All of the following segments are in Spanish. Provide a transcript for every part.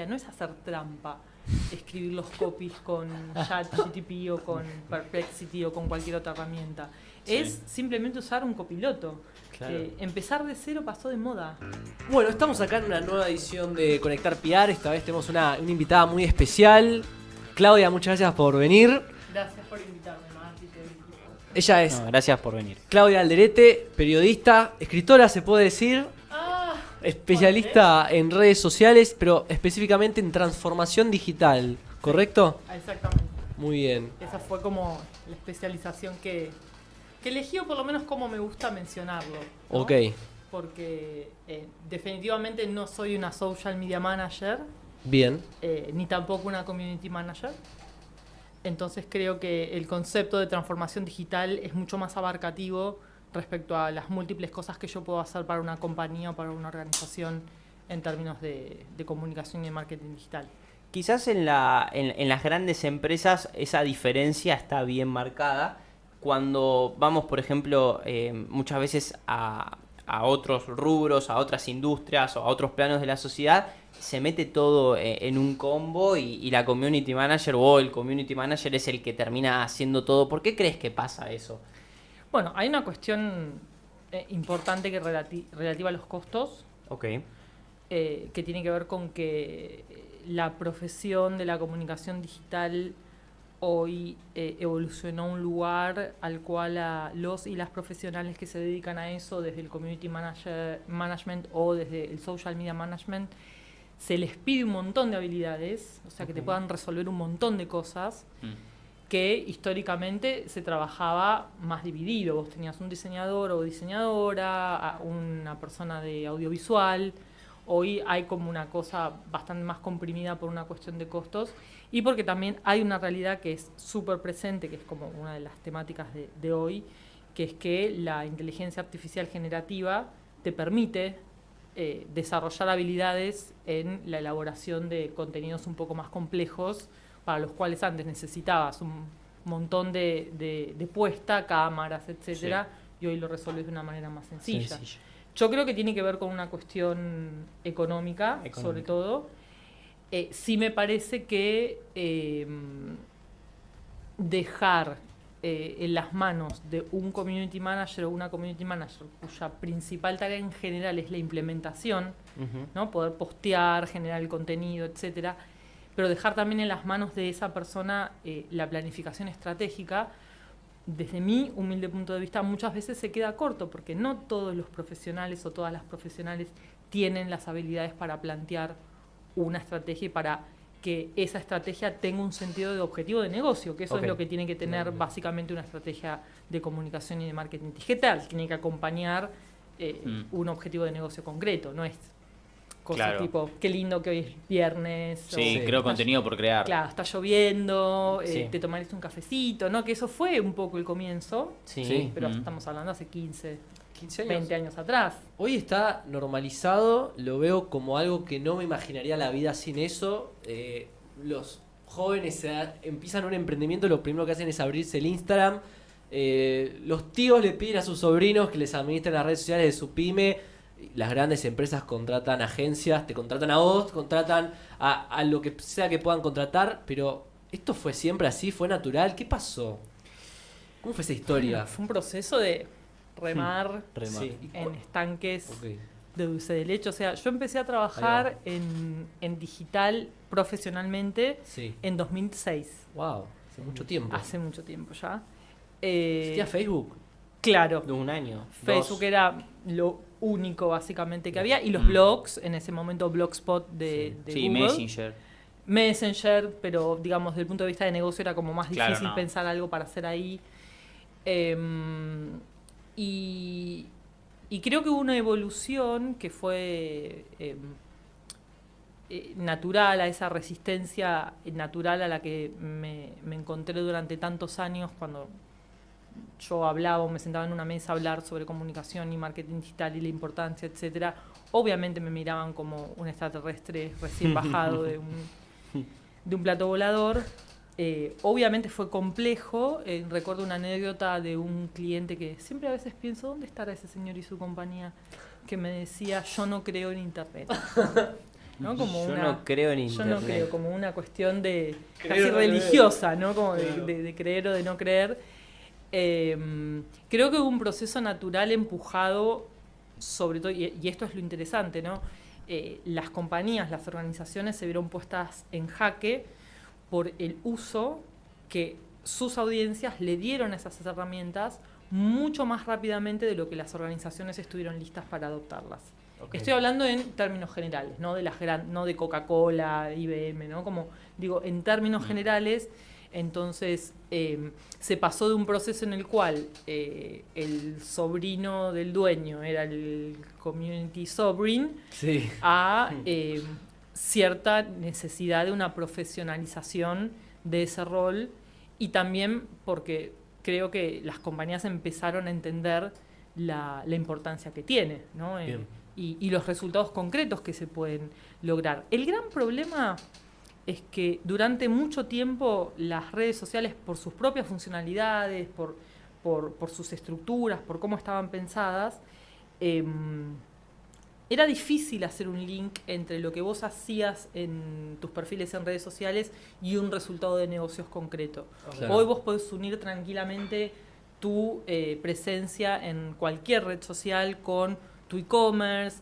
no es hacer trampa, escribir los copies con ChatGPT o con Perplexity o con cualquier otra herramienta. Sí. Es simplemente usar un copiloto. Claro. Empezar de cero pasó de moda. Bueno, estamos acá en una nueva edición de Conectar PR. Esta vez tenemos una invitada muy especial. Claudia, muchas gracias por venir. Gracias por invitarme, Marti. Ella es No, gracias por venir. Claudia Alderete, periodista, escritora, se puede decir, especialista en redes sociales, pero específicamente en transformación digital, ¿correcto? Exactamente. Muy bien. Esa fue como la especialización que elegí, o por lo menos como me gusta mencionarlo, ¿no? Ok, Porque definitivamente no soy una social media manager, bien. ni tampoco una community manager. Entonces creo que el concepto de transformación digital es mucho más abarcativo respecto a las múltiples cosas que yo puedo hacer para una compañía o para una organización en términos de comunicación y de marketing digital. Quizás en las grandes empresas esa diferencia está bien marcada. Cuando vamos, por ejemplo, muchas veces a otros rubros, a otras industrias o a otros planos de la sociedad, se mete todo en un combo y la community manager o el community manager es el que termina haciendo todo. ¿Por qué crees que pasa eso? Bueno, hay una cuestión importante que relativa a los costos, Ok. que tiene que ver con que la profesión de la comunicación digital hoy evolucionó a un lugar al cual los y las profesionales que se dedican a eso, desde el community management o desde el social media management, se les pide un montón de habilidades, o sea, que te puedan resolver un montón de cosas que históricamente se trabajaba más dividido. Vos tenías un diseñador o diseñadora, una persona de audiovisual. Hoy hay como una cosa bastante más comprimida por una cuestión de costos y porque también hay una realidad que es súper presente, que es como una de las temáticas de hoy, que es que la inteligencia artificial generativa te permite desarrollar habilidades en la elaboración de contenidos un poco más complejos, para los cuales antes necesitabas un montón de puesta, cámaras, etcétera, y hoy lo resolves de una manera más sencilla. Yo creo que tiene que ver con una cuestión económica. Sobre todo. Sí me parece que dejar en las manos de un community manager o una community manager cuya principal tarea en general es la implementación, ¿no? Poder postear, generar el contenido, etcétera, pero dejar también en las manos de esa persona la planificación estratégica, desde mi humilde punto de vista, muchas veces se queda corto, porque no todos los profesionales o todas las profesionales tienen las habilidades para plantear una estrategia y para que esa estrategia tenga un sentido de objetivo de negocio, que eso es lo que tiene que tener básicamente una estrategia de comunicación y de marketing digital. Tiene que acompañar un objetivo de negocio concreto, no es cosas tipo, qué lindo que hoy es viernes. Sí, creo contenido por crear. Claro, está lloviendo, te tomaste un cafecito, ¿no? Que eso fue un poco el comienzo, pero estamos hablando hace 15 15 años. 20 años atrás. Hoy está normalizado, lo veo como algo que no me imaginaría la vida sin eso. Los jóvenes empiezan un emprendimiento, lo primero que hacen es abrirse el Instagram. Los tíos le piden a sus sobrinos que les administren las redes sociales de su pyme. Las grandes empresas contratan agencias, te contratan a vos, contratan a lo que sea que puedan contratar, pero ¿esto fue siempre así? ¿Fue natural? ¿Qué pasó? ¿Cómo fue esa historia? Fue un proceso de remar Sí. en estanques Ok. de dulce de leche. O sea, yo empecé a trabajar en digital profesionalmente en 2006. Wow, hace mucho tiempo. Hace mucho tiempo ya. ¿Existía Facebook? Claro. De un año. Facebook era lo único básicamente que había. Y los blogs, en ese momento Blogspot de Google. Messenger, pero digamos, desde el punto de vista de negocio era como más difícil pensar algo para hacer ahí. Y creo que hubo una evolución que fue natural, a esa resistencia natural a la que me encontré durante tantos años cuando yo hablaba o me sentaba en una mesa a hablar sobre comunicación y marketing digital y la importancia, etcétera. Obviamente me miraban como un extraterrestre recién bajado de un plato volador. Obviamente fue complejo. Recuerdo una anécdota de un cliente que siempre a veces pienso, ¿dónde estará ese señor y su compañía? Que me decía, yo no creo en internet. ¿no? Como Yo una, no creo en yo internet. no creo, como una cuestión de Creer casi o no creer. religiosa, ¿no? Como Claro. de creer o de no creer. Creo que hubo un proceso natural empujado, sobre todo, y esto es lo interesante, ¿no? Las compañías, las organizaciones se vieron puestas en jaque por el uso que sus audiencias le dieron a esas herramientas mucho más rápidamente de lo que las organizaciones estuvieron listas para adoptarlas. Ok. Estoy hablando en términos generales, no de no de Coca-Cola, IBM, ¿no? Como digo, en términos generales, entonces se pasó de un proceso en el cual el sobrino del dueño era el community sovereign Sí. a cierta necesidad de una profesionalización de ese rol, y también porque creo que las compañías empezaron a entender la importancia que tiene, ¿no? Bien. Y los resultados concretos que se pueden lograr. El gran problema es que durante mucho tiempo las redes sociales, por sus propias funcionalidades, por sus estructuras, por cómo estaban pensadas, era difícil hacer un link entre lo que vos hacías en tus perfiles en redes sociales y un resultado de negocios concreto. Claro. Hoy vos podés unir tranquilamente tu presencia en cualquier red social con tu e-commerce,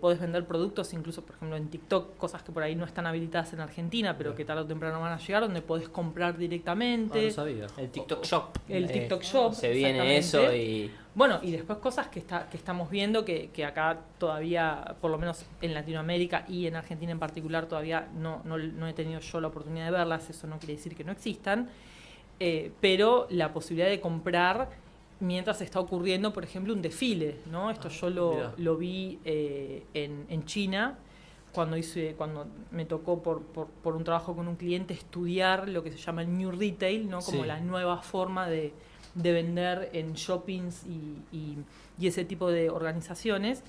podés vender productos, incluso por ejemplo en TikTok, cosas que por ahí no están habilitadas en Argentina, pero que tarde o temprano van a llegar, donde podés comprar directamente. No sabía. El TikTok Shop. El TikTok Shop, Se viene exactamente. eso y... Bueno, y después cosas que estamos viendo que acá todavía, por lo menos en Latinoamérica y en Argentina en particular, todavía no he tenido yo la oportunidad de verlas, eso no quiere decir que no existan, pero la posibilidad de comprar mientras está ocurriendo, por ejemplo, un desfile, ¿no? Esto yo mirá. lo vi en China, cuando me tocó por un trabajo con un cliente estudiar lo que se llama el New Retail, ¿no? Como Sí. la nueva forma de vender en shoppings y ese tipo de organizaciones,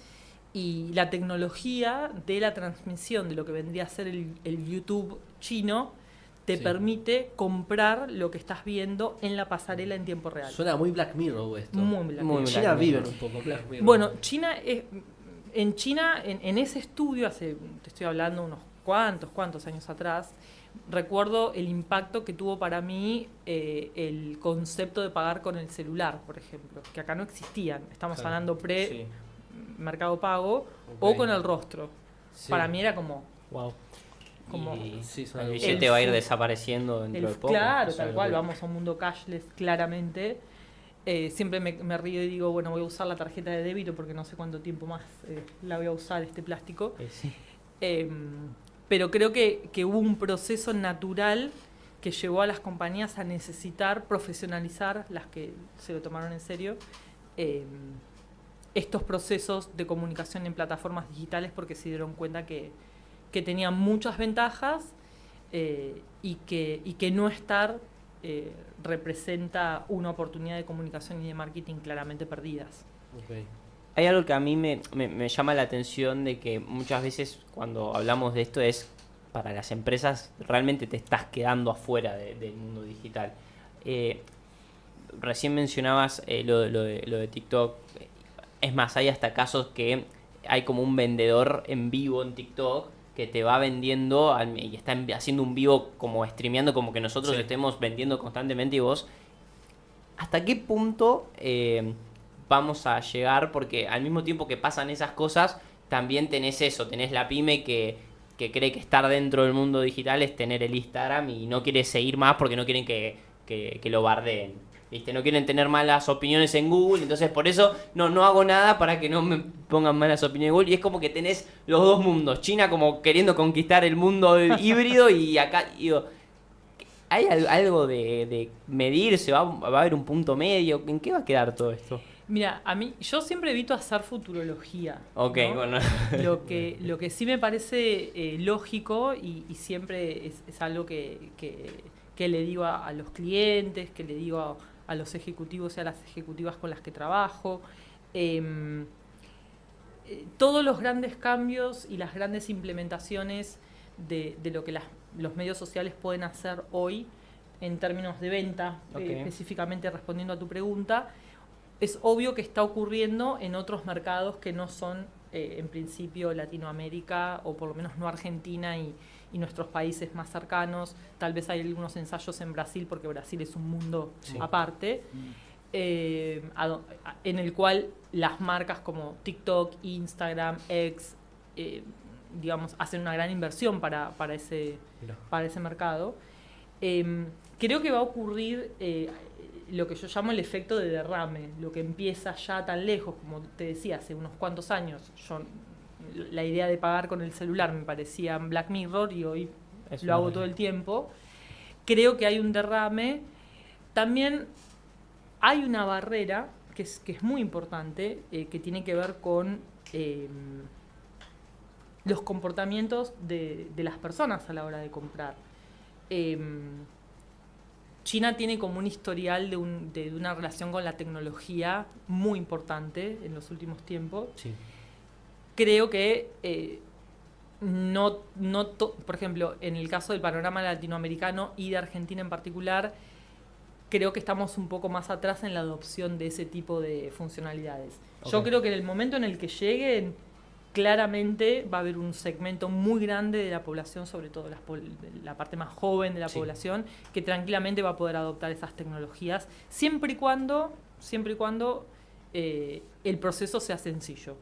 y la tecnología de la transmisión de lo que vendría a ser el YouTube chino te Sí. permite comprar lo que estás viendo en la pasarela en tiempo real. Suena muy Black Mirror esto. Muy Black Muy En Mirror. China Black viven Mirror. un poco Black Mirror. Bueno, en China, en ese estudio, te estoy hablando unos cuantos años atrás, recuerdo el impacto que tuvo para mí el concepto de pagar con el celular, por ejemplo, que acá no existían. Estamos Claro. hablando Sí. Mercado Pago Ok. o con el rostro. Sí. Para mí era como Wow. como Y Sí, suena el algo- billete va a ir fu- desapareciendo dentro de poco. claro, es tal una cual, locura. vamos a un mundo cashless claramente. Siempre me río y digo, bueno, voy a usar la tarjeta de débito porque no sé cuánto tiempo más la voy a usar, este plástico. Sí. Pero creo que hubo un proceso natural que llevó a las compañías a necesitar profesionalizar, las que se lo tomaron en serio, estos procesos de comunicación en plataformas digitales, porque se dieron cuenta que tenían muchas ventajas y que no estar representa una oportunidad de comunicación y de marketing claramente perdidas. Ok. Hay algo que a mí me llama la atención, de que muchas veces cuando hablamos de esto es para las empresas, realmente te estás quedando afuera del mundo digital. Recién mencionabas lo de TikTok. Es más, hay hasta casos que hay como un vendedor en vivo en TikTok que te va vendiendo y está haciendo un vivo como streameando, como que nosotros Sí. estemos vendiendo constantemente, y vos, ¿hasta qué punto vamos a llegar? Porque al mismo tiempo que pasan esas cosas, también tenés eso, tenés la pyme que cree que estar dentro del mundo digital es tener el Instagram y no quiere seguir más porque no quieren que lo bardeen. ¿Viste? No quieren tener malas opiniones en Google, entonces por eso no hago nada para que no me pongan malas opiniones en Google. Y es como que tenés los dos mundos. China como queriendo conquistar el mundo híbrido, y acá, digo, ¿hay algo de medirse? ¿Va a haber un punto medio? ¿En qué va a quedar todo esto? Mira, yo siempre evito hacer futurología. Ok, ¿no? bueno. Lo que sí me parece lógico, y siempre es algo que le digo a los clientes, que le digo a los ejecutivos y a las ejecutivas con las que trabajo, todos los grandes cambios y las grandes implementaciones de lo que los medios sociales pueden hacer hoy en términos de venta, Ok. específicamente respondiendo a tu pregunta, es obvio que está ocurriendo en otros mercados que no son en principio Latinoamérica, o por lo menos no Argentina y nuestros países más cercanos. Tal vez hay algunos ensayos en Brasil, porque Brasil es un mundo aparte, en el cual las marcas como TikTok, Instagram, X, digamos, hacen una gran inversión para ese mercado. Creo que va a ocurrir lo que yo llamo el efecto de derrame, lo que empieza ya tan lejos, como te decía, hace unos cuantos años. La idea de pagar con el celular me parecía Black Mirror y hoy lo hago todo el tiempo. Creo que hay un derrame. También hay una barrera que es muy importante, que tiene que ver con los comportamientos de las personas a la hora de comprar. China tiene como un historial de una relación con la tecnología muy importante en los últimos tiempos. Sí. Creo que por ejemplo, en el caso del panorama latinoamericano y de Argentina en particular, creo que estamos un poco más atrás en la adopción de ese tipo de funcionalidades. Okay. Yo creo que en el momento en el que lleguen, claramente va a haber un segmento muy grande de la población, sobre todo la parte más joven de la población, que tranquilamente va a poder adoptar esas tecnologías, siempre y cuando el proceso sea sencillo.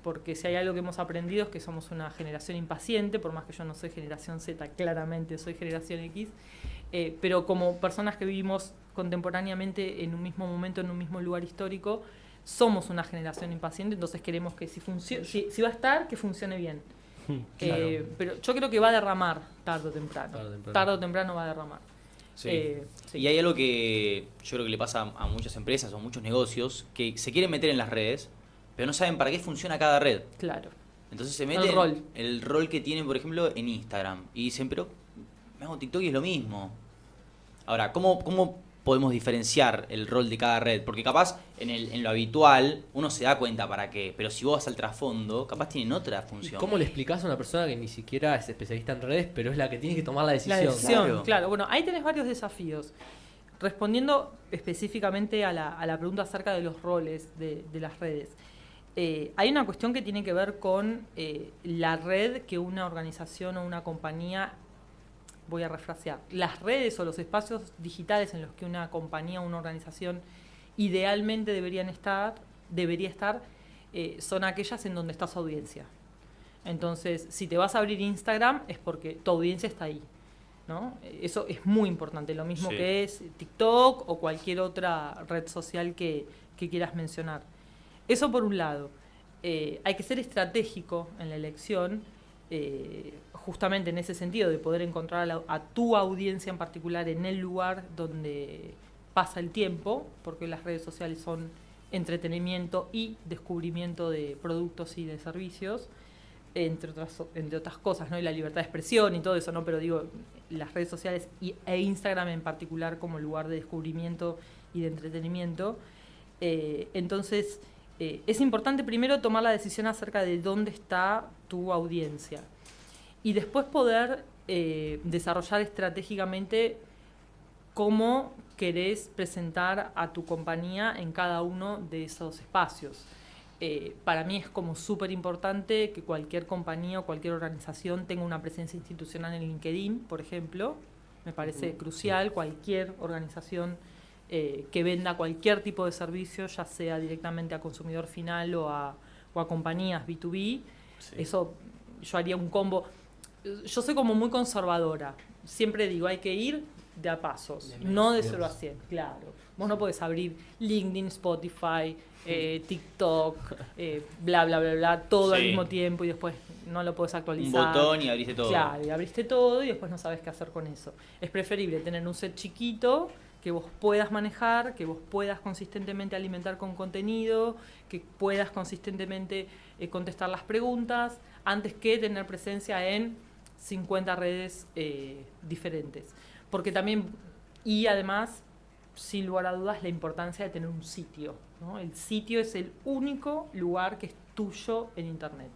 Porque si hay algo que hemos aprendido es que somos una generación impaciente, por más que yo no soy generación Z, claramente soy generación X, pero como personas que vivimos contemporáneamente en un mismo momento, en un mismo lugar histórico, somos una generación impaciente, entonces queremos que si va a estar, que funcione bien. Claro. Pero yo creo que va a derramar tarde o temprano. Tarde o temprano va a derramar. Sí. Y hay algo que yo creo que le pasa a muchas empresas o a muchos negocios, que se quieren meter en las redes, pero no saben para qué funciona cada red. Claro. Entonces se meten el rol que tienen, por ejemplo, en Instagram. Y dicen, pero me hago TikTok y es lo mismo. Ahora, ¿cómo podemos diferenciar el rol de cada red? Porque capaz en lo habitual uno se da cuenta para qué, pero si vos vas al trasfondo, capaz tienen otra función. ¿Cómo le explicás a una persona que ni siquiera es especialista en redes, pero es la que tiene que tomar la decisión? La decisión, claro. Bueno, ahí tenés varios desafíos. Respondiendo específicamente a la pregunta acerca de los roles de las redes. Hay una cuestión que tiene que ver con la red que una organización o una compañía, voy a refrasear, las redes o los espacios digitales en los que una compañía o una organización idealmente debería estar, son aquellas en donde está su audiencia. Entonces, si te vas a abrir Instagram es porque tu audiencia está ahí, ¿no? Eso es muy importante, lo mismo que es TikTok o cualquier otra red social que quieras mencionar. Eso por un lado. Hay que ser estratégico en la elección, justamente en ese sentido, de poder encontrar a tu audiencia en particular en el lugar donde pasa el tiempo, porque las redes sociales son entretenimiento y descubrimiento de productos y de servicios, entre otras cosas, ¿no? Y la libertad de expresión y todo eso, ¿no? Pero digo, las redes sociales e Instagram en particular como lugar de descubrimiento y de entretenimiento. Entonces, es importante primero tomar la decisión acerca de dónde está tu audiencia y después poder desarrollar estratégicamente cómo querés presentar a tu compañía en cada uno de esos espacios. Para mí es como súper importante que cualquier compañía o cualquier organización tenga una presencia institucional en LinkedIn, por ejemplo. Me parece crucial. Cualquier organización que venda cualquier tipo de servicio, ya sea directamente a consumidor final o a compañías B2B. Eso, yo haría un combo. Yo soy como muy conservadora. Siempre digo, hay que ir de a pasos, no de 0 a 100, claro. Vos no podés abrir LinkedIn, Spotify, TikTok, bla, bla, bla, bla, todo al mismo tiempo y después no lo podés actualizar. Un botón y abriste todo. Claro, y abriste todo y después no sabes qué hacer con eso. Es preferible tener un set chiquito que vos puedas manejar, que vos puedas consistentemente alimentar con contenido, que puedas consistentemente contestar las preguntas, antes que tener presencia en 50 redes diferentes. Porque también, y además, sin lugar a dudas, la importancia de tener un sitio, ¿no? El sitio es el único lugar que es tuyo en Internet.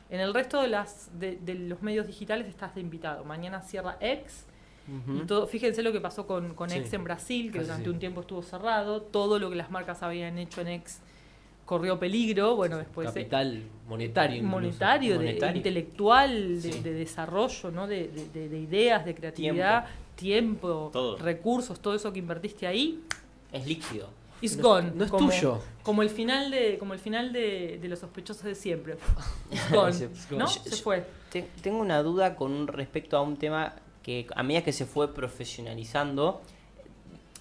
En el resto de los medios digitales estás de invitado. Mañana cierra X. Y todo, fíjense lo que pasó con X en Brasil, que durante un tiempo estuvo cerrado. Todo lo que las marcas habían hecho en X corrió peligro, bueno, después... Capital monetario. incluso. monetario, Monetario. intelectual, Sí. de desarrollo, ¿no? de ideas, de creatividad, tiempo, Todo. recursos, todo eso que invertiste ahí, Es líquido. it's No es- gone. no es como, tuyo. Como el final de Los sospechosos de siempre. It's gone, It's gone. ¿no? Se fue. Tengo una duda con respecto a un tema que a medida que se fue profesionalizando,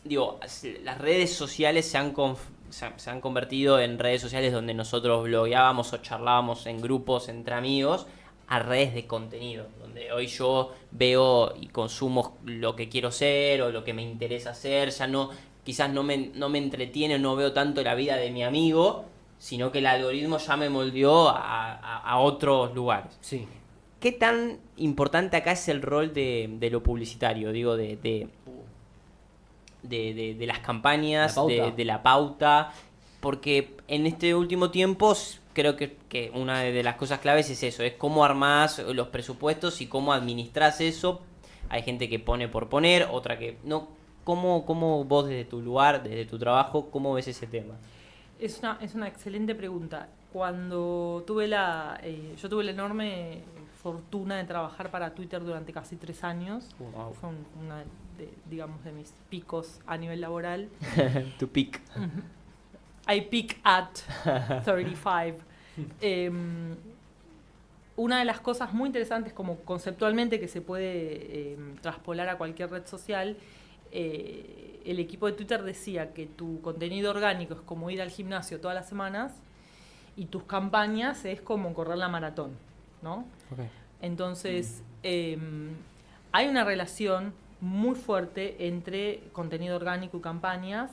digo, las redes sociales se han convertido en redes sociales donde nosotros blogueábamos o charlábamos en grupos entre amigos a redes de contenido, donde hoy yo veo y consumo lo que quiero ser o lo que me interesa hacer, ya no, quizás no me entretiene, no veo tanto la vida de mi amigo, sino que el algoritmo ya me moldeó a otros lugares. Sí. ¿Qué tan importante acá es el rol de lo publicitario? Digo, de las campañas, La pauta. de la pauta. Porque en este último tiempo creo que una de las cosas claves es eso, es cómo armás los presupuestos y cómo administrás eso. Hay gente que pone por poner, otra que no. ¿Cómo vos desde tu lugar, desde tu trabajo, cómo ves ese tema? Es una excelente pregunta. Cuando yo tuve la enorme fortuna de trabajar para Twitter durante casi 3 años. Wow. Fue una digamos, de mis picos a nivel laboral. Tu pick. I peak at 35. Una de las cosas muy interesantes como conceptualmente que se puede traspolar a cualquier red social, el equipo de Twitter decía que tu contenido orgánico es como ir al gimnasio todas las semanas y tus campañas es como correr la maratón, ¿no? Okay. Entonces, hay una relación muy fuerte entre contenido orgánico y campañas.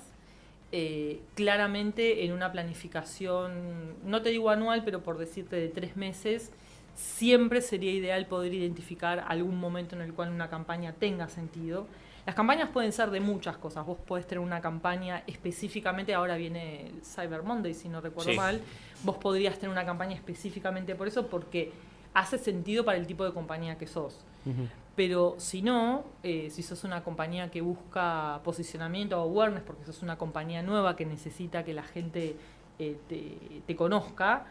Claramente en una planificación, no te digo anual, pero por decirte de 3 meses, siempre sería ideal poder identificar algún momento en el cual una campaña tenga sentido. Las campañas pueden ser de muchas cosas. Vos podés tener una campaña específicamente, ahora viene el Cyber Monday, si no recuerdo Sí. mal, vos podrías tener una campaña específicamente por eso, porque hace sentido para el tipo de compañía que sos. Ujú. Pero si no, si sos una compañía que busca posicionamiento o awareness, porque sos una compañía nueva que necesita que la gente te conozca,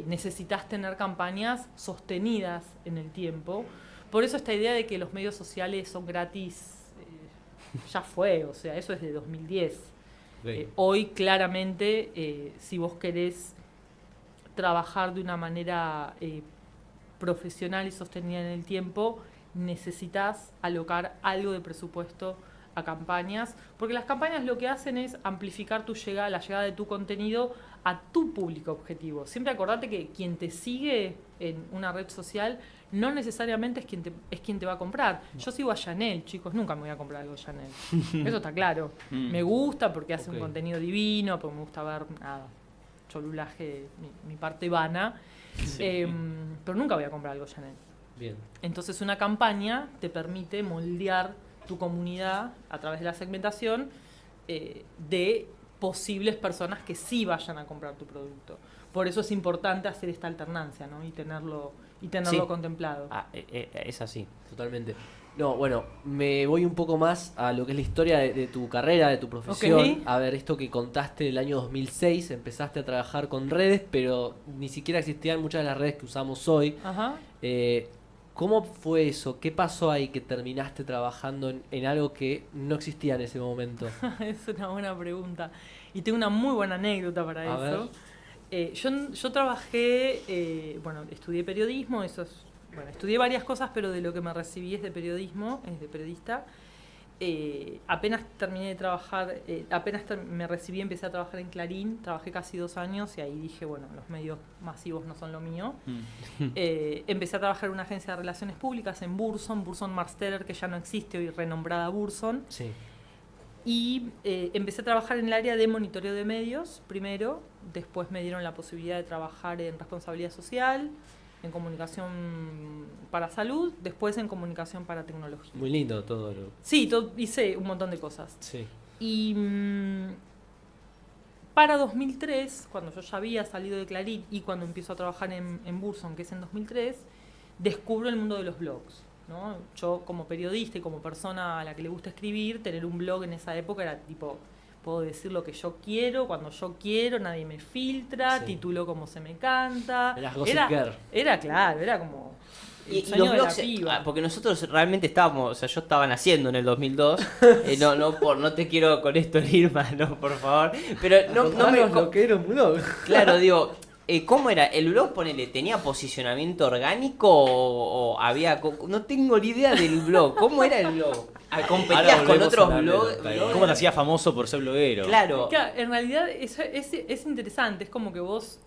necesitas tener campañas sostenidas en el tiempo. Por eso esta idea de que los medios sociales son gratis, ya fue, o sea, eso es de 2010. Hoy claramente, si vos querés trabajar de una manera profesional y sostenida en el tiempo, necesitas alocar algo de presupuesto a campañas, porque las campañas lo que hacen es amplificar la llegada de tu contenido a tu público objetivo. Siempre acordate que quien te sigue en una red social no necesariamente es quien te va a comprar. Yo sigo a Chanel, chicos, nunca me voy a comprar algo de Chanel. Eso está claro. Me gusta porque hace un contenido divino, porque me gusta ver, nada, cholulaje, mi parte vana, pero nunca voy a comprar algo Chanel. Bien. Entonces una campaña te permite moldear tu comunidad a través de la segmentación de posibles personas que sí vayan a comprar tu producto. Por eso es importante hacer esta alternancia, ¿no? y tenerlo Sí. contemplado. Es así. Totalmente. No, bueno, me voy un poco más a lo que es la historia de tu carrera, de tu profesión. Ok. A ver, esto que contaste el año 2006, empezaste a trabajar con redes, pero ni siquiera existían muchas de las redes que usamos hoy. Ajá. ¿Cómo fue eso? ¿Qué pasó ahí que terminaste trabajando en algo que no existía en ese momento? Es una buena pregunta. Y tengo una muy buena anécdota para A eso. Yo trabajé, estudié periodismo, estudié varias cosas, pero de lo que me recibí es de periodismo, es de periodista. Apenas terminé de trabajar, me recibí, empecé a trabajar en Clarín, trabajé casi 2 años y ahí dije, bueno, los medios masivos no son lo mío. Empecé a trabajar en una agencia de relaciones públicas en Burson Marsteller, que ya no existe, hoy renombrada Burson. Sí. Y empecé a trabajar en el área de monitoreo de medios primero, después me dieron la posibilidad de trabajar en responsabilidad social, en comunicación para salud, después en comunicación para tecnología. Muy lindo todo lo... Sí, hice un montón de cosas. Sí. Y para 2003, cuando yo ya había salido de Clarín y cuando empiezo a trabajar en Burson, que es en 2003, descubro el mundo de los blogs, ¿no? Yo como periodista y como persona a la que le gusta escribir, tener un blog en esa época era tipo puedo decir lo que yo quiero, cuando yo quiero, nadie me filtra, Sí. titulo como se me canta. Eras Gossip Girl. Era claro, era como el Y sueño los de la blogs, piba. porque nosotros realmente estábamos, o sea, yo estaba naciendo en el 2002, no te quiero con esto herir más, no, por favor, pero no me... Contanos lo que era un blog. Claro, digo, ¿cómo era? ¿El blog, ponele, tenía posicionamiento orgánico o había... No tengo ni idea del blog, ¿cómo era el blog? Ahora ¿Competías con volvemos otros a la blogs? anécdota. ¿Cómo te hacías famoso por ser bloguero? Claro. Claro, en realidad es interesante, es como que vos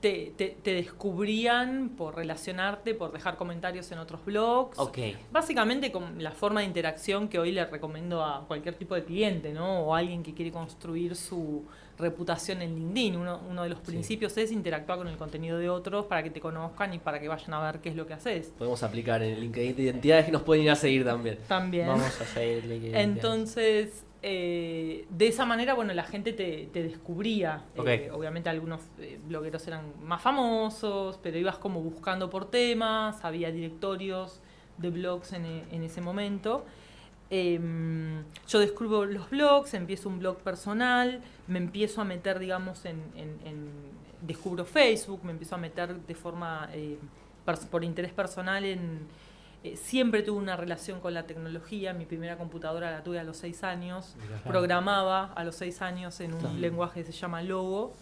te descubrían por relacionarte, por dejar comentarios en otros blogs. Ok. Básicamente con la forma de interacción que hoy le recomiendo a cualquier tipo de cliente, ¿no? O alguien que quiere construir su reputación en LinkedIn. Uno de los principios es interactuar con el contenido de otros para que te conozcan y para que vayan a ver qué es lo que haces. Podemos aplicar en el LinkedIn de identidades que nos pueden ir a seguir también. También. Vamos a hacer LinkedIn. Entonces, de esa manera, bueno, la gente te descubría. Ok. Obviamente algunos blogueros eran más famosos, pero ibas como buscando por temas, había directorios de blogs en ese momento. Yo descubro los blogs, empiezo un blog personal, me empiezo a meter, digamos, descubro Facebook, me empiezo a meter de forma, por interés personal siempre tuve una relación con la tecnología. Mi primera computadora la tuve a los 6 años. Mirá. Programaba a los 6 años en un Claro. lenguaje que se llama Logo.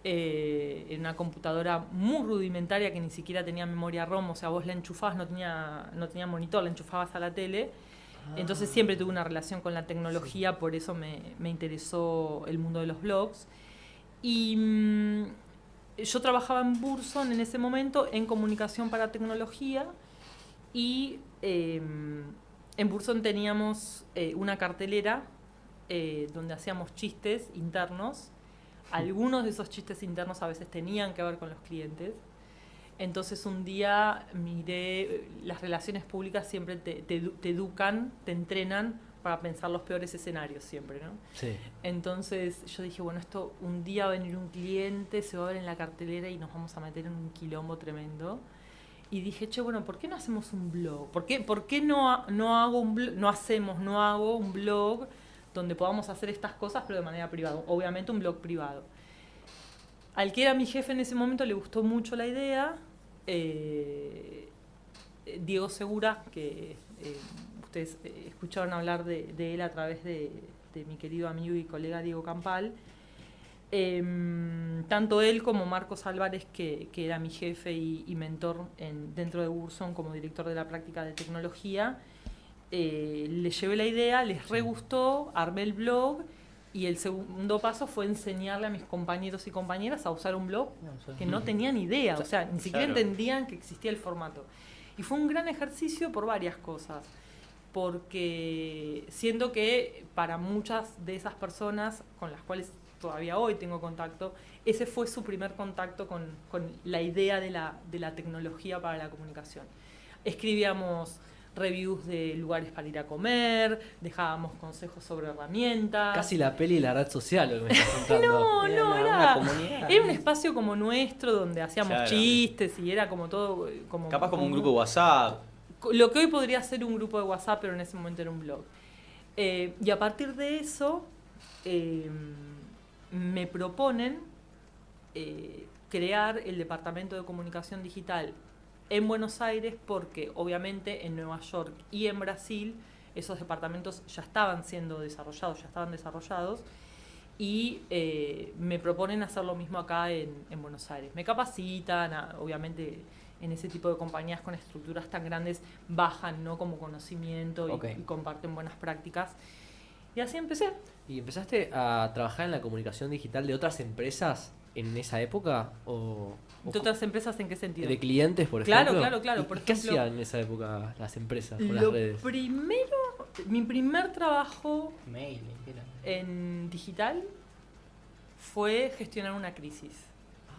En una computadora muy rudimentaria que ni siquiera tenía memoria ROM. O sea, vos la enchufabas, no tenía monitor, la enchufabas a la tele. Entonces siempre tuve una relación con la tecnología, por eso me interesó el mundo de los blogs. Y yo trabajaba en Burson en ese momento en comunicación para tecnología. Y en Burson teníamos una cartelera donde hacíamos chistes internos. Algunos de esos chistes internos a veces tenían que ver con los clientes. Entonces un día miré, las relaciones públicas siempre te educan, te entrenan para pensar los peores escenarios siempre, ¿no? Sí. Entonces yo dije, bueno, esto un día va a venir un cliente, se va a ver en la cartelera y nos vamos a meter en un quilombo tremendo. Y dije, che, bueno, ¿por qué no hacemos un blog? ¿Por qué no hago un blog donde podamos hacer estas cosas pero de manera privada? Obviamente un blog privado. Al que era mi jefe en ese momento le gustó mucho la idea. Diego Segura, que ustedes escucharon hablar de él a través de mi querido amigo y colega Diego Campal. Tanto él como Marcos Álvarez, que era mi jefe y mentor dentro de Burson como director de la práctica de tecnología, les llevé la idea, les re gustó, armé el blog y el segundo paso fue enseñarle a mis compañeros y compañeras a usar un blog que no tenían idea, o sea, ni siquiera Claro. entendían que existía el formato. Y fue un gran ejercicio por varias cosas, porque siento que para muchas de esas personas con las cuales todavía hoy tengo contacto, ese fue su primer contacto con la idea de la tecnología para la comunicación. Escribíamos reviews de lugares para ir a comer, dejábamos consejos sobre herramientas. Casi la peli y la red social lo que me estás contando. Era una comunidad. era un espacio como nuestro donde hacíamos Claro. chistes y era como todo como Capaz como un grupo de WhatsApp. lo que hoy podría ser un grupo de WhatsApp, pero en ese momento era un blog. Y a partir de eso me proponen crear el departamento de comunicación digital en Buenos Aires, porque obviamente en Nueva York y en Brasil esos departamentos ya estaban desarrollados, y me proponen hacer lo mismo acá en Buenos Aires. Me capacitan, obviamente en ese tipo de compañías con estructuras tan grandes bajan, ¿no?, como conocimiento y comparten buenas prácticas. Y así empecé. ¿Y empezaste a trabajar en la comunicación digital de otras empresas en esa época? ¿De otras empresas en qué sentido? ¿De clientes, por Claro, ejemplo? claro. ¿Y Por qué ejemplo, hacían en esa época las empresas con las Lo redes? primero, mi primer trabajo Mail, era. en digital fue gestionar una crisis.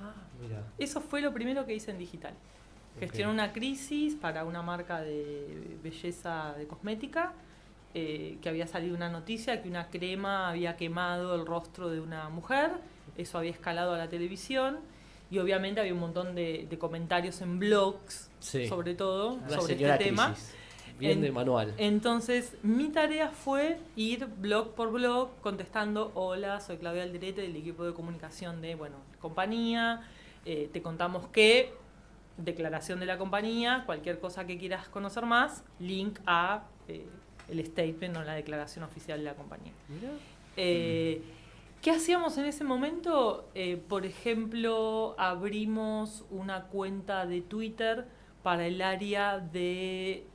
Ah, mira. Eso fue lo primero que hice en digital. Gestioné una crisis para una marca de belleza de cosmética, que había salido una noticia que una crema había quemado el rostro de una mujer. Eso había escalado a la televisión y obviamente había un montón de comentarios en blogs, Sí. sobre todo, Una sobre señora este tema. crisis. bien de manual. Entonces, mi tarea fue ir blog por blog contestando: hola, soy Claudia Alderete del equipo de comunicación de, compañía. Te contamos que, declaración de la compañía, cualquier cosa que quieras conocer más, link a el statement o la declaración oficial de la compañía. ¿Qué hacíamos en ese momento? Por ejemplo, abrimos una cuenta de Twitter para el área de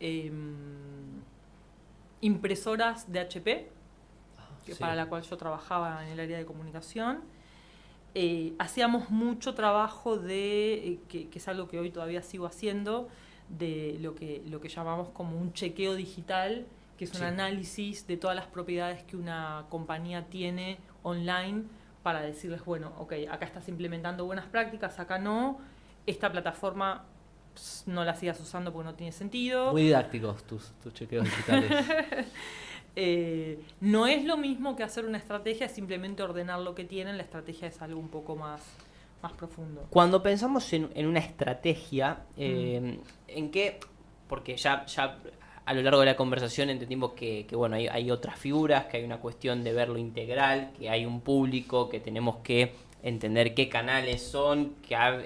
impresoras de HP, para la cual yo trabajaba en el área de comunicación. Hacíamos mucho trabajo de, que es algo que hoy todavía sigo haciendo, de lo que llamamos como un chequeo digital, que es un análisis de todas las propiedades que una compañía tiene online para decirles, bueno, ok, acá estás implementando buenas prácticas, acá no, esta plataforma no la sigas usando porque no tiene sentido. Muy didácticos tus chequeos digitales. No es lo mismo que hacer una estrategia, es simplemente ordenar lo que tienen. La estrategia es algo un poco más profundo. Cuando pensamos en una estrategia, ¿en qué? Porque ya a lo largo de la conversación entendimos que bueno, hay otras figuras, que hay una cuestión de verlo integral, que hay un público, que tenemos que entender qué canales son, que ha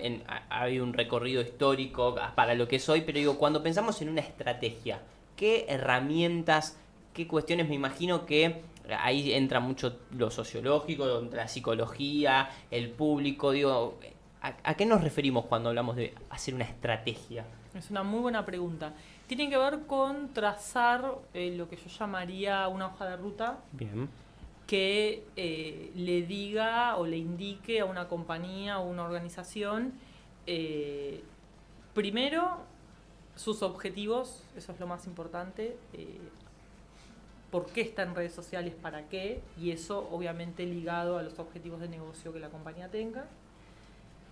habido un recorrido histórico para lo que es hoy, pero digo, cuando pensamos en una estrategia, ¿qué herramientas, qué cuestiones? Me imagino que ahí entra mucho lo sociológico, la psicología, el público, digo, ¿a qué nos referimos cuando hablamos de hacer una estrategia? Es una muy buena pregunta. Tiene que ver con trazar lo que yo llamaría una hoja de ruta. Bien. Que le diga o le indique a una compañía o una organización, primero, sus objetivos, eso es lo más importante, por qué está en redes sociales, para qué, y eso obviamente ligado a los objetivos de negocio que la compañía tenga.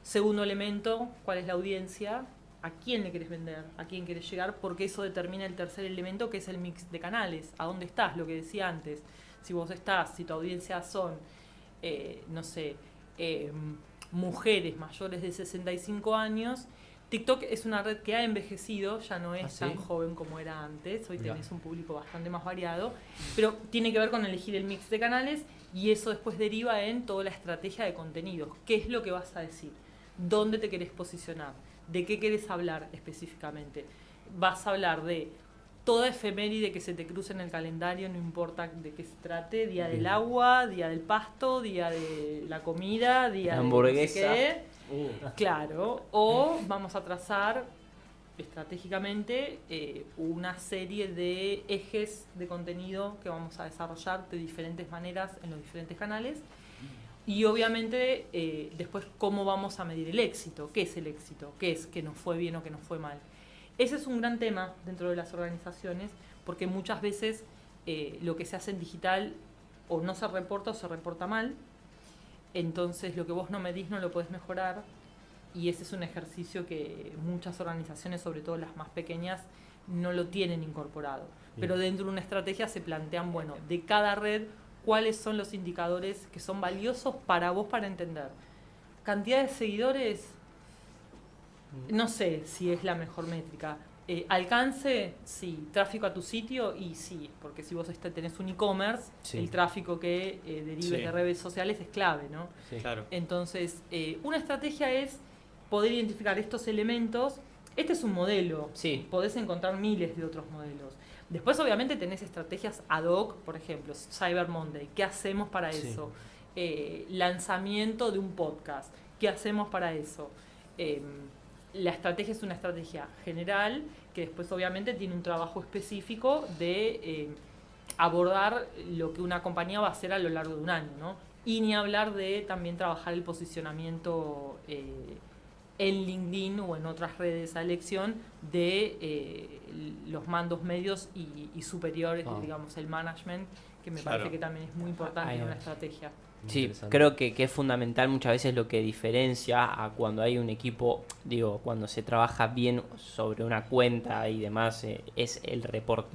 Segundo elemento, cuál es la audiencia, a quién le querés vender, a quién querés llegar, porque eso determina el tercer elemento, que es el mix de canales, a dónde estás, lo que decía antes. Si tu audiencia son, mujeres mayores de 65 años, TikTok es una red que ha envejecido, ya no es tan joven como era antes, hoy tenés un público bastante más variado, pero tiene que ver con elegir el mix de canales, y eso después deriva en toda la estrategia de contenidos. ¿Qué es lo que vas a decir? ¿Dónde te querés posicionar? ¿De qué querés hablar específicamente? ¿Vas a hablar de toda efeméride que se te cruce en el calendario, no importa de qué se trate? Día del agua, día del pasto, día de la comida, día la de hamburguesa. No sé qué. Claro. O vamos a trazar estratégicamente una serie de ejes de contenido que vamos a desarrollar de diferentes maneras en los diferentes canales. Y obviamente después cómo vamos a medir el éxito. ¿Qué es el éxito? ¿Qué es que nos fue bien o que nos fue mal? Ese es un gran tema dentro de las organizaciones, porque muchas veces lo que se hace en digital o no se reporta o se reporta mal. Entonces lo que vos no medís no lo podés mejorar, y ese es un ejercicio que muchas organizaciones, sobre todo las más pequeñas, no lo tienen incorporado. Pero dentro de una estrategia se plantean, bueno, de cada red, cuáles son los indicadores que son valiosos para vos para entender. Cantidad de seguidores, no sé si es la mejor métrica. Alcance, sí. Tráfico a tu sitio, y sí, porque si vos tenés un e-commerce, el tráfico que derive de redes sociales es clave, ¿no? Sí. Claro. Entonces, una estrategia es poder identificar estos elementos. Este es un modelo, podés encontrar miles de otros modelos. Después, obviamente, tenés estrategias ad hoc, por ejemplo, Cyber Monday, ¿qué hacemos para eso? Lanzamiento de un podcast, ¿qué hacemos para eso? La estrategia es una estrategia general, que después obviamente tiene un trabajo específico de abordar lo que una compañía va a hacer a lo largo de un año, ¿no? Y ni hablar de también trabajar el posicionamiento en LinkedIn o en otras redes a elección de los mandos medios y superiores, digamos, el management, que me parece que también es muy importante en una estrategia. Sí, creo que es fundamental muchas veces lo que diferencia a cuando hay un equipo, digo, cuando se trabaja bien sobre una cuenta y demás, es el reporte.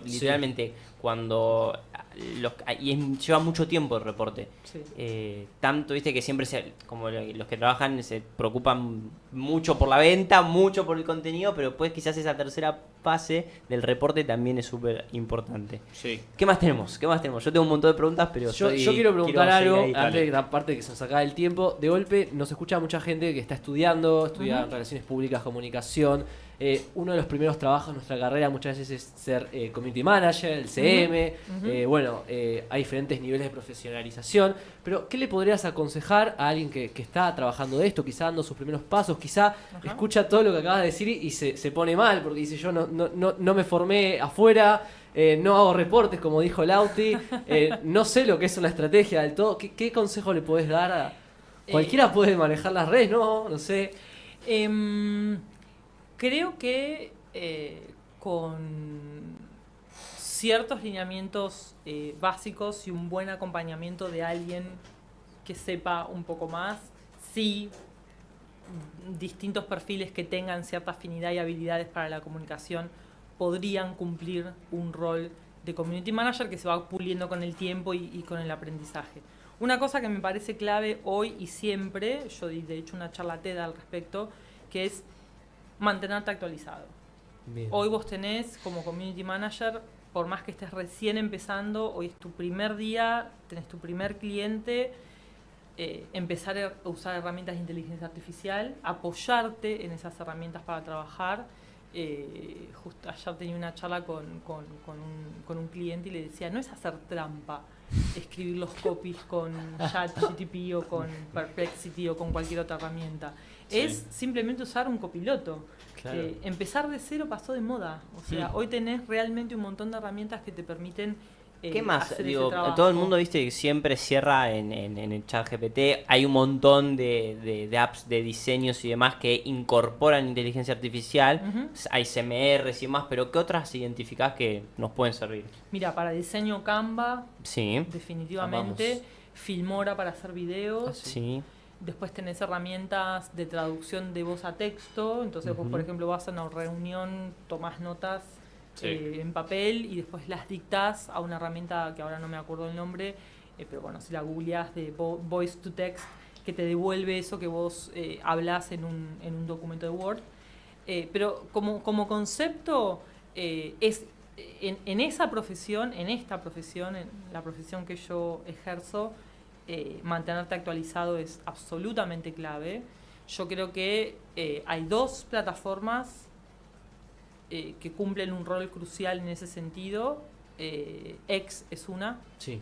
Literalmente, cuando lleva mucho tiempo el reporte. Tanto, viste, que siempre como los que trabajan se preocupan mucho por la venta, mucho por el contenido, pero después quizás esa tercera pase del reporte también es súper importante. Sí. ¿Qué más tenemos? Yo tengo un montón de preguntas, pero Yo quiero preguntar seguir algo, ahí. antes de la parte que se nos acaba el tiempo. De golpe nos escucha mucha gente que está estudia Relaciones Públicas, Comunicación. Uno de los primeros trabajos en nuestra carrera muchas veces es ser Community Manager, el CM. Hay diferentes niveles de profesionalización. Pero, ¿qué le podrías aconsejar a alguien que está trabajando de esto, quizá dando sus primeros pasos, quizá escucha todo lo que acabas de decir y se pone mal porque dice yo no me formé afuera, no hago reportes como dijo Lauti, no sé lo que es una estrategia del todo? ¿Qué consejo le podés dar a... Cualquiera puede manejar las redes, no sé. Creo que con ciertos lineamientos básicos y un buen acompañamiento de alguien que sepa un poco más, sí, distintos perfiles que tengan cierta afinidad y habilidades para la comunicación podrían cumplir un rol de community manager que se va puliendo con el tiempo y con el aprendizaje. Una cosa que me parece clave hoy y siempre, yo di de hecho una charla TED al respecto, que es mantenerte actualizado. Bien. Hoy vos tenés como community manager, por más que estés recién empezando, hoy es tu primer día, tenés tu primer cliente, empezar a usar herramientas de inteligencia artificial, apoyarte en esas herramientas para trabajar. Justo ayer tenía una charla con un cliente y le decía, no es hacer trampa escribir los copies con ChatGPT o con Perplexity o con cualquier otra herramienta. Sí. Es simplemente usar un copiloto. Claro. Empezar de cero pasó de moda. O sea, hoy tenés realmente un montón de herramientas que te permiten ¿Qué más? hacer Digo, ese trabajo. todo el mundo, viste, que siempre cierra en el chat GPT. Hay un montón de apps de diseños y demás que incorporan inteligencia artificial. Ujú. Hay CMRs y demás, pero ¿qué otras identificás que nos pueden servir? Mira, para diseño Canva, Sí, definitivamente. Amamos. Filmora para hacer videos. sí. Después tenés herramientas de traducción de voz a texto. Entonces vos, por ejemplo, vas a una reunión, tomás notas en papel y después las dictás a una herramienta que ahora no me acuerdo el nombre, pero bueno, si la googleás, de Voice to Text, que te devuelve eso que vos hablás en un documento de Word. Pero como concepto, es en esa profesión, en esta profesión, en la profesión que yo ejerzo, mantenerte actualizado es absolutamente clave. Yo creo que hay dos plataformas que cumplen un rol crucial en ese sentido. X es una, Sí,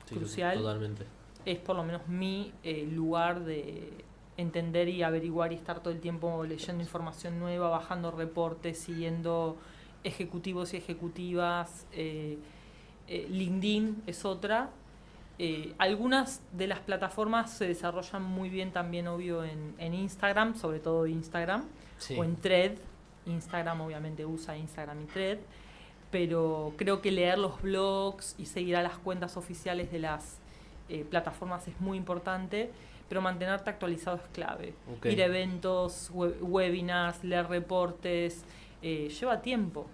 crucial. totalmente. es por lo menos mi lugar de entender y averiguar y estar todo el tiempo leyendo información nueva, bajando reportes, siguiendo ejecutivos y ejecutivas. LinkedIn es otra. Algunas de las plataformas se desarrollan muy bien también, obvio, en Instagram, sobre todo Instagram, Sí. o en Thread. Instagram obviamente usa Instagram y Thread, pero creo que leer los blogs y seguir a las cuentas oficiales de las plataformas es muy importante, pero mantenerte actualizado es clave. Ok. Ir a eventos, webinars, leer reportes, lleva tiempo,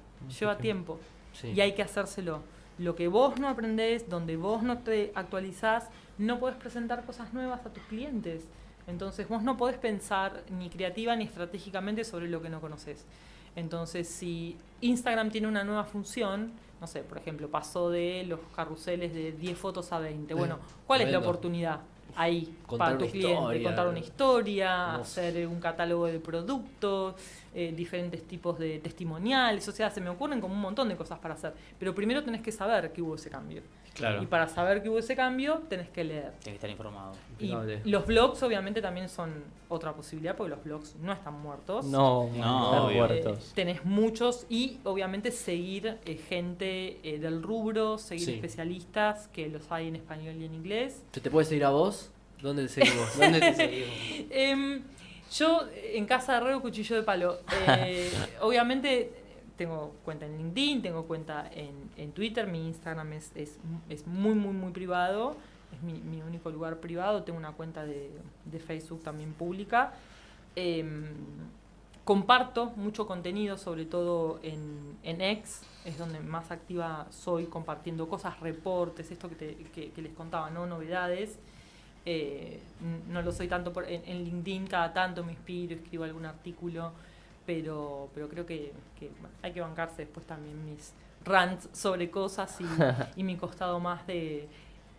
Sí. y hay que hacérselo. Lo que vos no aprendés, donde vos no te actualizás, no podés presentar cosas nuevas a tus clientes. Entonces vos no podés pensar ni creativa ni estratégicamente sobre lo que no conoces. Entonces, si Instagram tiene una nueva función, no sé, por ejemplo, pasó de los carruseles de 10 fotos a 20. Bueno, ¿cuál es la Tremendo. oportunidad ahí Contar para tu una cliente? historia. Contar una historia, Hermoso. hacer un catálogo de productos, diferentes tipos de testimoniales. O sea, se me ocurren como un montón de cosas para hacer. Pero primero tenés que saber que hubo ese cambio. Claro. Y para saber que hubo ese cambio, tenés que leer. Tienes que estar informado. Y Impecable. los blogs obviamente también son otra posibilidad, porque los blogs no están muertos. No, No, obvio. muertos. Tenés muchos, y obviamente seguir gente del rubro, seguir Sí. especialistas, que los hay en español y en inglés. ¿Se te puede seguir a vos? ¿Dónde te seguimos? ¿Dónde te seguimos? Yo en casa de Herrero, cuchillo de palo. Obviamente tengo cuenta en LinkedIn, tengo cuenta en Twitter, mi Instagram es muy, muy, muy privado, es mi único lugar privado, tengo una cuenta de Facebook también pública. Comparto mucho contenido, sobre todo en X, es donde más activa soy, compartiendo cosas, reportes, esto que les contaba, ¿no? Novedades. No lo soy tanto en LinkedIn, cada tanto me inspiro, escribo algún artículo, pero creo que bueno, hay que bancarse después también mis rants sobre cosas y mi costado más de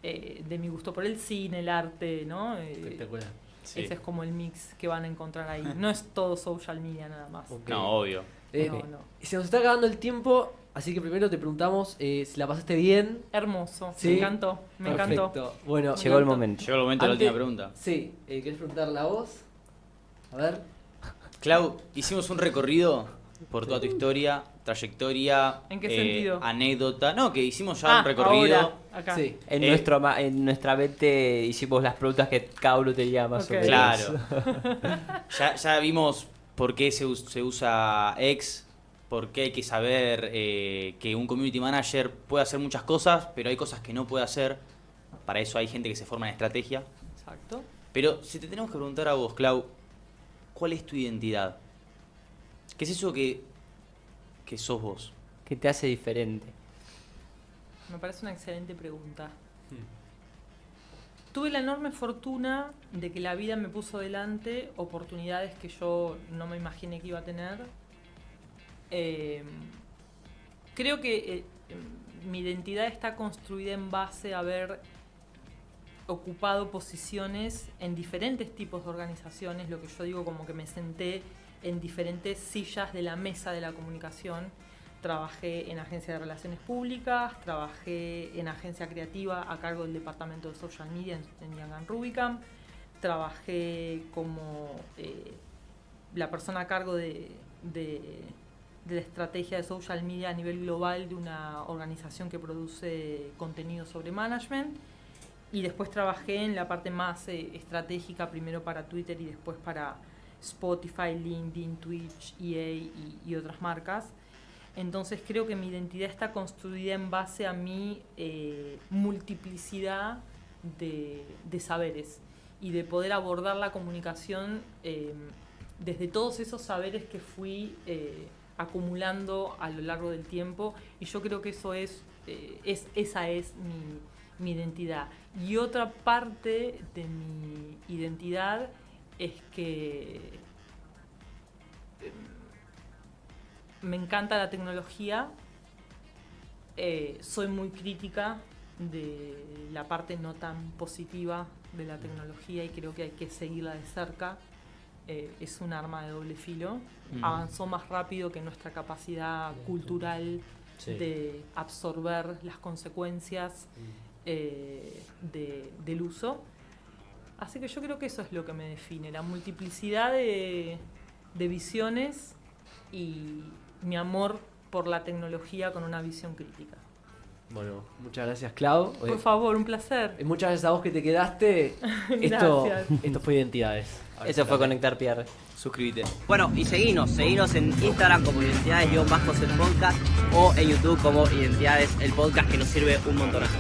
mi gusto por el cine, el arte, ¿no? Espectacular. Sí. Ese es como el mix que van a encontrar ahí. No es todo social media nada más. Ok. No, obvio. No. Se nos está acabando el tiempo, así que primero te preguntamos si la pasaste bien. Hermoso, Sí. me encantó, me encantó. Perfecto. Bueno, Llegó el momento. Llegó el momento de la Antes- última pregunta. Sí, ¿querés preguntarle a vos? A ver. Clau, hicimos un recorrido por toda tu historia, trayectoria, ¿En qué sentido? anécdota. No, que hicimos ya un recorrido. Ahora, acá. Sí. En nuestra mente hicimos las preguntas que cada uno tenía más Ok. o menos. Claro. ya vimos por qué se usa X, por qué hay que saber que un community manager puede hacer muchas cosas, pero hay cosas que no puede hacer. Para eso hay gente que se forma en estrategia. Exacto. Pero si te tenemos que preguntar a vos, Clau, ¿cuál es tu identidad? ¿Qué es eso que sos vos? ¿Qué te hace diferente? Me parece una excelente pregunta. Tuve la enorme fortuna de que la vida me puso delante oportunidades que yo no me imaginé que iba a tener. Creo que mi identidad está construida en base a haber ocupado posiciones en diferentes tipos de organizaciones, lo que yo digo como que me senté en diferentes sillas de la mesa de la comunicación. Trabajé en agencia de relaciones públicas, trabajé en agencia creativa a cargo del departamento de social media en Young & Rubicam, trabajé como la persona a cargo de la estrategia de social media a nivel global de una organización que produce contenido sobre management, y después trabajé en la parte más estratégica, primero para Twitter y después para Spotify, LinkedIn, Twitch, EA y otras marcas. Entonces creo que mi identidad está construida en base a mi multiplicidad de saberes y de poder abordar la comunicación desde todos esos saberes que fui acumulando a lo largo del tiempo, y yo creo que eso esa es mi identidad. Y otra parte de mi identidad es que me encanta la tecnología, soy muy crítica de la parte no tan positiva de la tecnología y creo que hay que seguirla de cerca. Es un arma de doble filo. Avanzó más rápido que nuestra capacidad cultural de absorber las consecuencias del uso. Así que yo creo que eso es lo que me define, la multiplicidad de visiones y mi amor por la tecnología con una visión crítica. Bueno, muchas gracias, Clau. Por favor, un placer. Muchas gracias a vos que te quedaste. Esto fue Identidades. Eso fue Conectar PR. Suscríbete. Bueno, y seguinos en Instagram como Identidades-el podcast o en YouTube como Identidades el podcast, que nos sirve un montonazo.